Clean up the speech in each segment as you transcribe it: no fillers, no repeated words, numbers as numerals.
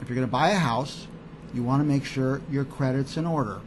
if you're going to buy a house, you want to make sure your credit's in order.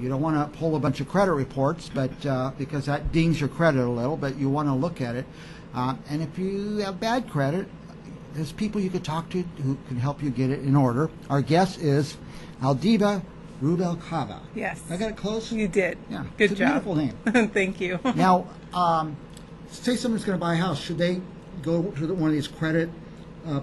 You don't want to pull a bunch of credit reports, but because that dings your credit a little, but you want to look at it. And if you have bad credit, there's people you could talk to who can help you get it in order. Our guest is Aldiva Rubalcava. Yes. I got it close? You did. Yeah. Good it's a job. beautiful name. Thank you. Now, say someone's going to buy a house. Should they go to one of these credit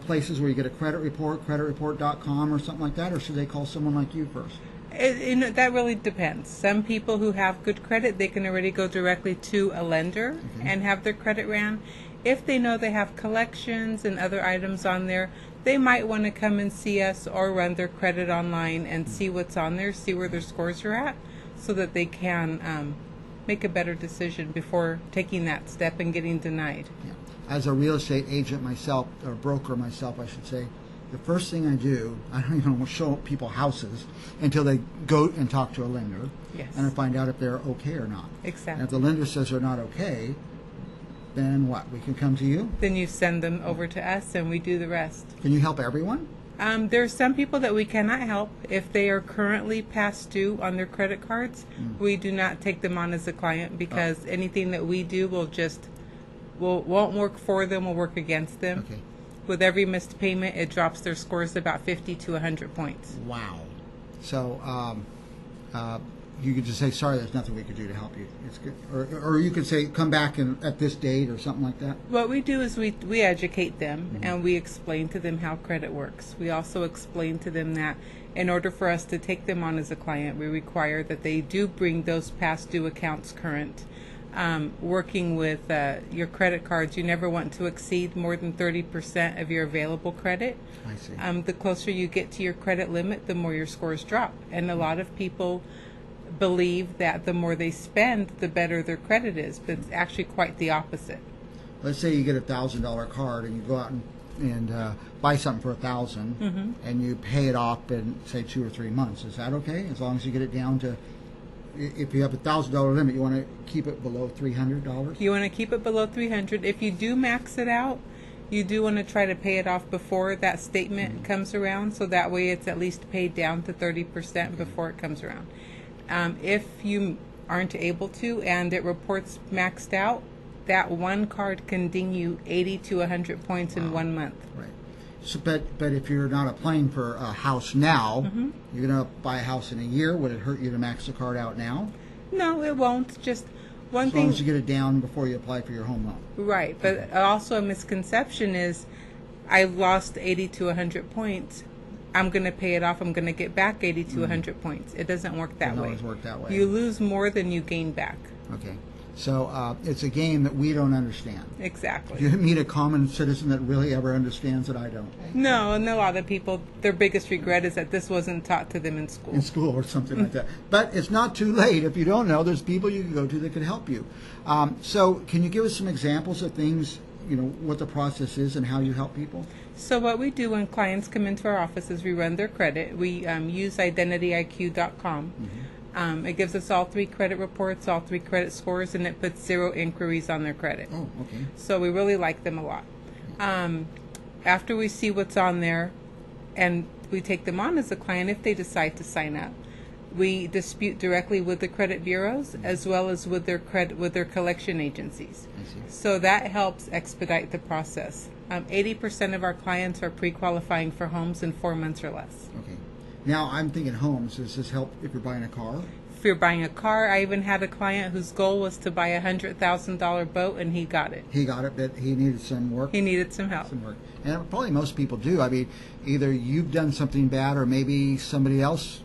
places where you get a credit report, creditreport.com or something like that, or should they call someone like you first? That really depends. Some people who have good credit, they can already go directly to a lender and have their credit ran. If they know they have collections and other items on there, they might want to come and see us or run their credit online and see what's on there, see where their scores are at, so that they can make a better decision before taking that step and getting denied. Yeah. As a real estate agent myself, or broker myself, I should say, the first thing I do, I don't even show people houses until they go and talk to a lender. Yes. And I find out if they're okay or not. Exactly. And if the lender says they're not okay, then what? We can come to you? Then you send them over to us and we do the rest. Can you help everyone? There's some people that we cannot help. If they are currently past due on their credit cards, we do not take them on as a client because anything that we do won't work for them, will work against them. Okay. With every missed payment, it drops their scores about 50 to 100 points. Wow. So you could just say, sorry, there's nothing we could do to help you. It's good. Or you could say, come back at this date or something like that. What we do is we educate them and we explain to them how credit works. We also explain to them that in order for us to take them on as a client, we require that they do bring those past due accounts current. Working with your credit cards, you never want to exceed more than 30% of your available credit. I see. The closer you get to your credit limit, the more your scores drop. And a lot of people believe that the more they spend, the better their credit is, but it's actually quite the opposite. Let's say you get a $1,000 card and you go out and buy something for $1,000 and you pay it off in, say, 2 or 3 months. Is that okay? As long as you get it down to, if you have a $1,000 limit, you want to keep it below $300? You want to keep it below $300. If you do max it out, you do want to try to pay it off before that statement comes around, so that way it's at least paid down to 30% before it comes around. If you aren't able to and it reports maxed out, that one card can ding you 80 to 100 points in 1 month. Right. So, but if you're not applying for a house now, you're going to buy a house in a year. Would it hurt you to max the card out now? No, it won't. Just one thing. As long as you get it down before you apply for your home loan. Right. But also a misconception is, I lost 80 to 100 points. I'm going to pay it off. I'm going to get back 80 to 100 points. It doesn't work that way. It doesn't always work that way. You lose more than you gain back. Okay. So it's a game that we don't understand. Exactly. If you meet a common citizen that really ever understands it, I don't. No, and a lot of people, their biggest regret is that this wasn't taught to them in school. In school or something like that. But it's not too late. If you don't know, there's people you can go to that can help you. So can you give us some examples of things, what the process is and how you help people? So what we do when clients come into our office is we run their credit. We use IdentityIQ.com. It gives us all 3 credit reports, all 3 credit scores, and it puts 0 inquiries on their credit. Oh, okay. So we really like them a lot. After we see what's on there, and we take them on as a client if they decide to sign up, we dispute directly with the credit bureaus as well as with their collection agencies. I see. So that helps expedite the process. 80% of our clients are pre-qualifying for homes in 4 months or less. Okay. Now, I'm thinking homes. Does this help if you're buying a car? If you're buying a car, I even had a client whose goal was to buy a $100,000 boat, and he got it. He got it, but he needed some work? He needed some help. Some work. And probably most people do. I mean, either you've done something bad or maybe somebody else,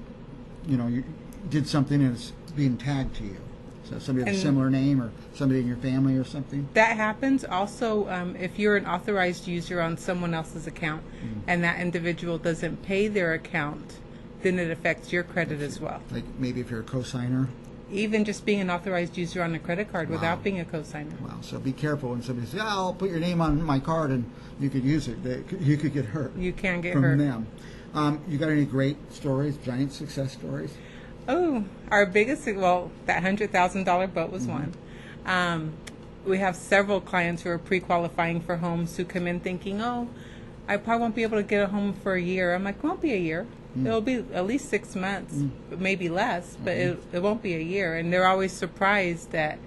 you did something and it's being tagged to you. So somebody with a similar name or somebody in your family or something? That happens. Also, if you're an authorized user on someone else's account and that individual doesn't pay their account, then it affects your credit as well. Like maybe if you're a cosigner? Even just being an authorized user on a credit card without being a cosigner. Wow. So be careful when somebody says, I'll put your name on my card and you could use it. You could get hurt. You can get from hurt. Them. You got any great stories, giant success stories? Oh, our biggest, that $100,000 boat was one. We have several clients who are pre-qualifying for homes who come in thinking, I probably won't be able to get a home for a year. I'm like, it won't be a year. It'll be at least 6 months, maybe less, but it won't be a year. And they're always surprised at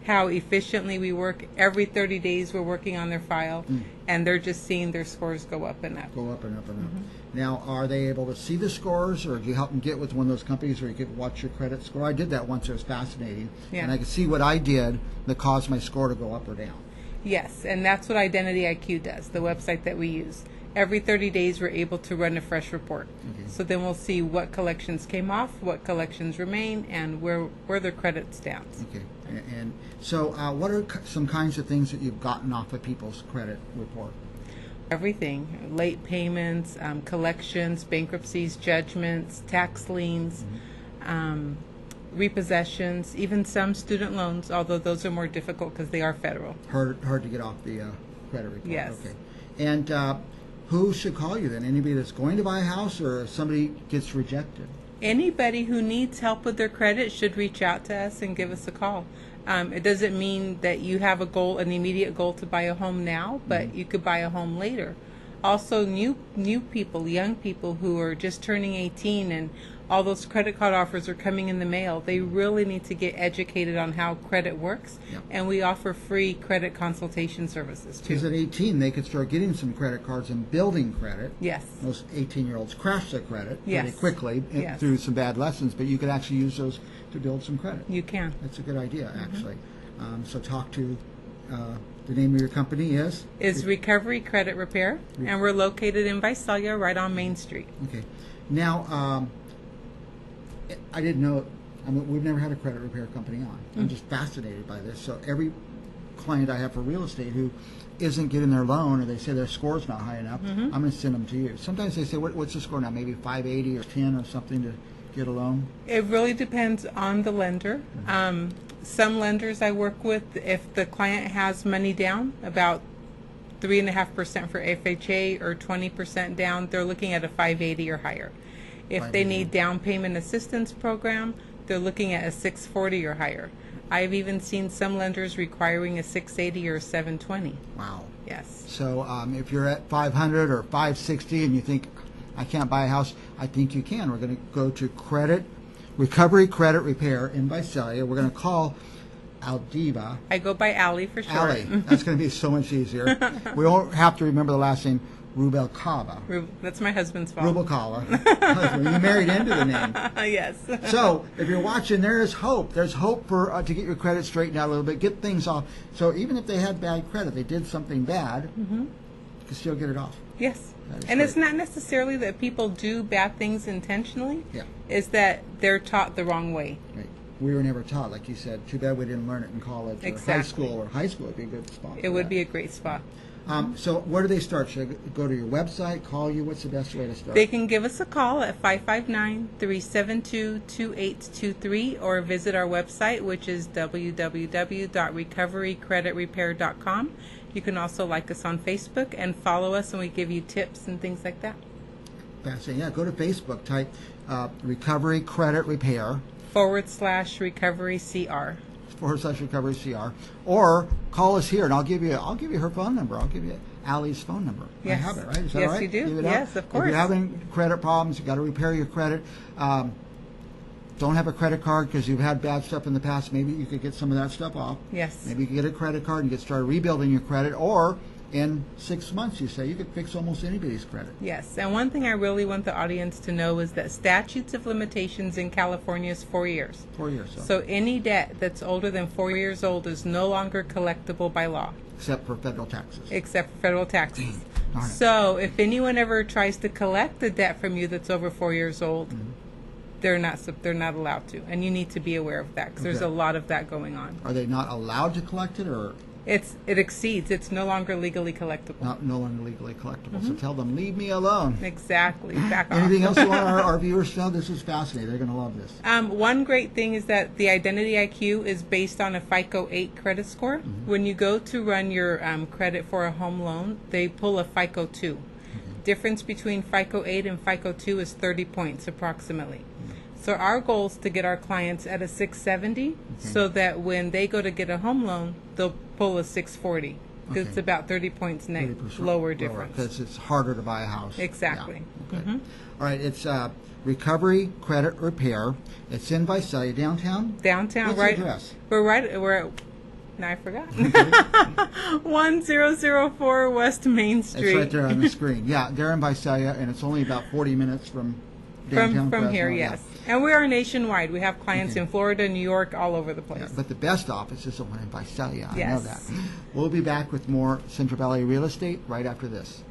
how efficiently we work. Every 30 days we're working on their file, and they're just seeing their scores go up and up. Go up and up and up. Now, are they able to see the scores, or do you help them get with one of those companies where you could watch your credit score? I did that once. It was fascinating. Yeah. And I could see what I did that caused my score to go up or down. Yes, and that's what Identity IQ does, the website that we use. Every 30 days, we're able to run a fresh report. So then we'll see what collections came off, what collections remain, and where their credit stands. Okay. And so what are some kinds of things that you've gotten off of people's credit report? Everything. Late payments, collections, bankruptcies, judgments, tax liens, repossessions, even some student loans, although those are more difficult because they are federal. Hard to get off the credit report. Yes. Okay. And who should call you then? Anybody that's going to buy a house, or if somebody gets rejected? Anybody who needs help with their credit should reach out to us and give us a call. It doesn't mean that you have a goal, an immediate goal to buy a home now, but you could buy a home later. Also, new people, young people who are just turning 18 and all those credit card offers are coming in the mail. They really need to get educated on how credit works, and we offer free credit consultation services too. Because at 18, they could start getting some credit cards and building credit. Yes. Most 18-year-olds crash their credit pretty Yes. quickly Yes. through some bad lessons, but you could actually use those to build some credit. You can. That's a good idea, actually. So talk to, the name of your company is? Recovery Credit Repair, and we're located in Visalia, right on Main Street. Okay. Now, I didn't know, we've never had a credit repair company on. I'm just fascinated by this. So every client I have for real estate who isn't getting their loan, or they say their score's not high enough, I'm going to send them to you. Sometimes they say, what's the score now? Maybe 580 or 10 or something to get a loan? It really depends on the lender. Some lenders I work with, if the client has money down, about 3.5% for FHA or 20% down, they're looking at a 580 or higher. If they need down payment assistance program, they're looking at a 640 or higher. I've even seen some lenders requiring a 680 or 720. Wow. Yes. So if you're at 500 or 560 and you think, I can't buy a house, I think you can. We're going to go to Recovery Credit Repair in Visalia. We're going to call Aldiva. I go by Allie for short. Allie. That's going to be so much easier. We don't have to remember the last name. Rubalcava. That's my husband's fault. Rubalcava. You married into the name. Yes. So if you're watching, there is hope. There's hope for to get your credit straightened out a little bit, get things off. So even if they had bad credit, they did something bad, you can still get it off. Yes. And it's not necessarily that people do bad things intentionally. Yeah. It's that they're taught the wrong way. Right. We were never taught, like you said. Too bad we didn't learn it in college or high school. Or high school would be a good spot. It would be a great spot. So where do they start? Should I go to your website, call you? What's the best way to start? They can give us a call at 559-372-2823 or visit our website, which is www.recoverycreditrepair.com. You can also like us on Facebook and follow us, and we give you tips and things like that. Fascinating. Yeah, go to Facebook, type Recovery Credit Repair /recovery CR. /recovery CR, or call us here, and I'll give you her phone number. I'll give you Allie's phone number. Yes. I have it, right? Is that Yes, right? you do. Give it Yes, out? of course. If you're having credit problems, you've got to repair your credit. Don't have a credit card because you've had bad stuff in the past. Maybe you could get some of that stuff off. Yes. Maybe you could get a credit card and get started rebuilding your credit, or in 6 months, you say, you could fix almost anybody's credit. Yes, and one thing I really want the audience to know is that statutes of limitations in California is 4 years. 4 years. So any debt that's older than 4 years old is no longer collectible by law. Except for federal taxes. Except for federal taxes. Darn it. So if anyone ever tries to collect the debt from you that's over 4 years old, they're not allowed to, and you need to be aware of that because there's a lot of that going on. Are they not allowed to collect it, or? It exceeds. It's no longer legally collectible. No longer legally collectible. So tell them, leave me alone. Exactly. Back off. Anything else you want our viewers to know? This is fascinating. They're going to love this. One great thing is that the Identity IQ is based on a FICO 8 credit score. When you go to run your credit for a home loan, they pull a FICO 2. Difference between FICO 8 and FICO 2 is 30 points approximately. So our goal is to get our clients at a 670 so that when they go to get a home loan, they'll pull a 640. because it's about 30 points 30% lower difference. Because it's harder to buy a house. Exactly. Yeah. Okay. All right. It's Recovery Credit Repair. It's in Visalia, downtown. Downtown, What's right? the address? We're now I forgot. 1004 West Main Street. It's right there on the screen. Yeah, they're in Visalia, and it's only about 40 minutes from downtown From here, Fresno. yes. And we are nationwide. We have clients in Florida, New York, all over the place. Yeah, but the best office is the one in Visalia. I know Yes. that. We'll be back with more Central Valley real estate right after this.